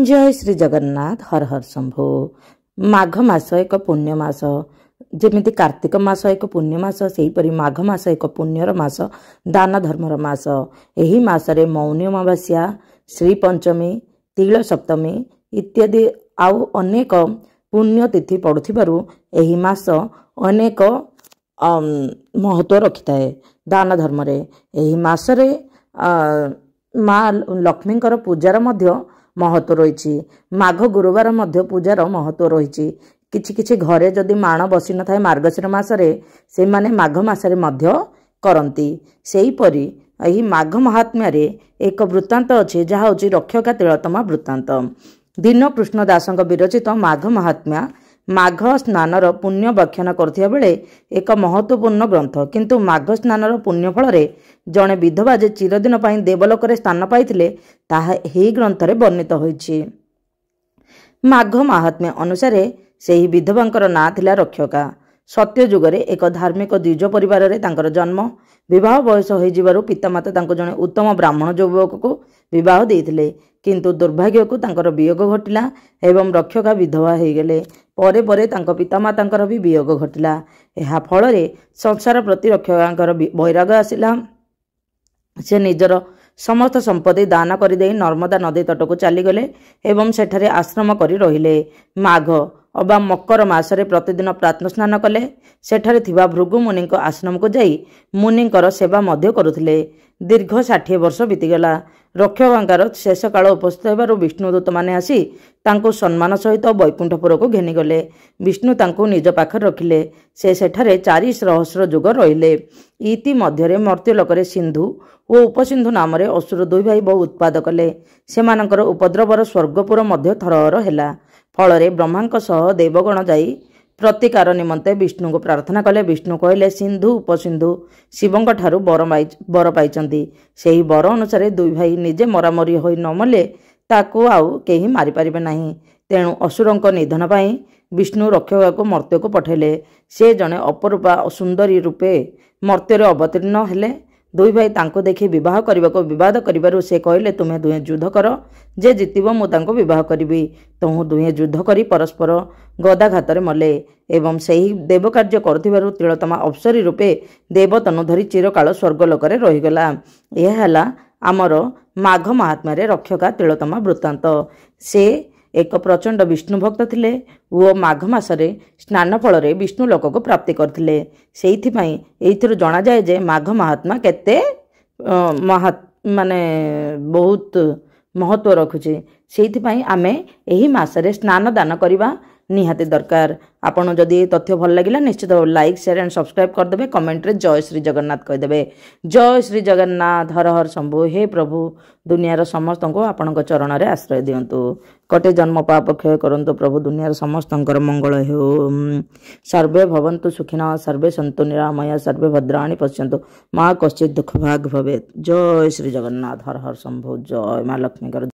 जय श्री जगन्नाथ हर हर शंभु। माघ मास एक पुण्य मास, जेमिति कार्तिक मास एक पुण्य मास सेहीपरि माघ मास एक पुण्यर मास, दान धर्मर मास। एही मासरे मौनी अमावास्या, श्री पंचमी, तिल सप्तमी इत्यादि आउ अनेक पुण्य तिथि पड़ुथिबारु एही मास अनेक महत्व रखिथाए दान धर्म रे। एही मासरे माँ लक्ष्मींकर पूजार मध्य महत्व रही। माघ गुरुवार मध्य पूजार महत्व रही। किछि किछि घरे जदि माण बसी न थाए मार्गशीर मासरे, से माने माघ मासरे मध्य करंती। सेहीपरि एही माघ महात्म्य रे एक वृत्तांत अछि, जहा होछि रक्षका तिलोत्तमा वृत्तांत। दीन कृष्ण दासंक विरचित माघ महात्म्य माघ स्नानर पुण्य व्याख्यान करथिया बेले एक महत्वपूर्ण ग्रंथ। किंतु माघ स्नानर पुण्य फल रे जणे विधवा जे चिरदिन पई देवलोकरे स्थान पाइथिले ताहा एही ग्रंथरे वर्णित होइछि। माघ महात्म्य अनुसारे सेही विधवांकर नाँ थिला रक्षका। सत्य जुगरे एक धार्मिक द्विज परिवार रे तांकर जन्म। विवाह बयस होई जिबारु पितामाता तांको जणे उत्तम ब्राह्मण युवक को विवाह देइथिले, किंतु दुर्भाग्य को तांकर वियोग घटिला एवं रक्षका विधवा हो गले। परे परे तांको पितामातांकर भी वियोग घटिला। एहा फल रे संसार प्रति रक्षकांकर वैराग आसिला। से निजर समस्त संपत्ति दान करदे नर्मदा नदी तट को चलीगले एवं सेठारे आश्रम करी रहिले। माघ अबा मकर मासरे प्रतिदिन प्रातः स्नान कले। सेठारे थिबा भृगु मुनि आश्रम को जाई मुनिंकर सेवा मध्य करुथिले। दीर्घ 60 वर्ष बीतीगला। रक्षकांकर शेष काल उपस्थित होबारु विष्णुदूत माने आसी तांको सम्मान सहित वैकुंठपुर को घेनीगले। विष्णु तांको निज पाखरे रखिले। से सेठारे 4 सहस्र जुग रहिले। इति मध्यरे मर्त्यलोकरे सिंधु ओ उपसिंधु नाम रे असुर 2 भाई बहु उत्पाद कले। सेमानकर उपद्रवर स्वर्गपुर मध्य थरहर हेला। फल ब्रह्मांक सह देवगण जाई प्रतिकार निमंते विष्णु को प्रार्थना कले। विष्णु कहले, सिंधु उपसिंधु शिवंक ठारू बर पाइचंती। सेही बर अनुसार 2 भाई निजे मरामरी होई न मले ताकू आउ केही मारि पारिबे नाही। तेणु असुरंक निधन पाई विष्णु रक्षका को मर्त्य को पठेले। से जने अपरूपा सुंदरी रूपे मर्त्य अवतीर्ण हेले। 2 भाई तांको देखि विवाह करने को विवाद करिबारु से कहले, तुमे दुहे युद्ध कर, जे जितिबो मु तांको विवाह करिबी। तहु दुहे युद्ध करी परस्पर गदाघात मले एवं सही देव कार्य करथिबारु तिलोत्तमा अप्सरी रूपे देवतनु धरी चिरकाल स्वर्गलोकरे रहीगला। यह हैला आमर माघ महात्म्य रे रक्षका तिलोत्तमा वृत्तांत। से एक प्रचंड विष्णु भक्त थिले ओ माघ मासरे स्नान फल रे विष्णु लोक को प्राप्ति करथिले। सेइथिपई एइथिरु जणा जाय जे माघ महात्मा केते माने बहुत महत्व रखुचे। सेइथिपई आमे एही मासरे स्नान दान करिबा निहाती दरकार। आपन जदि तथ्य भल लागिला निश्चित लाइक शेयर एंड सब्सक्राइब करदेबे। कमेंट रे जय श्री जगन्नाथ कहिदेबे। जय श्री जगन्नाथ हर हर शंभु। हे प्रभु, दुनियार समस्त को आपण चरण रे आश्रय दियंतु। कटे जन्म पाप क्षय करंतु प्रभु। दुनियार समस्त मंगल हो। सर्वे भवन्तु सुखिनः, सर्वे सन्तु निरामया, सर्वे भद्राणि पश्यन्तु, मा कश्चित् दुःख भाग् भवेत्। जय श्री जगन्नाथ हर हर शंभु। जय माँ लक्ष्मी।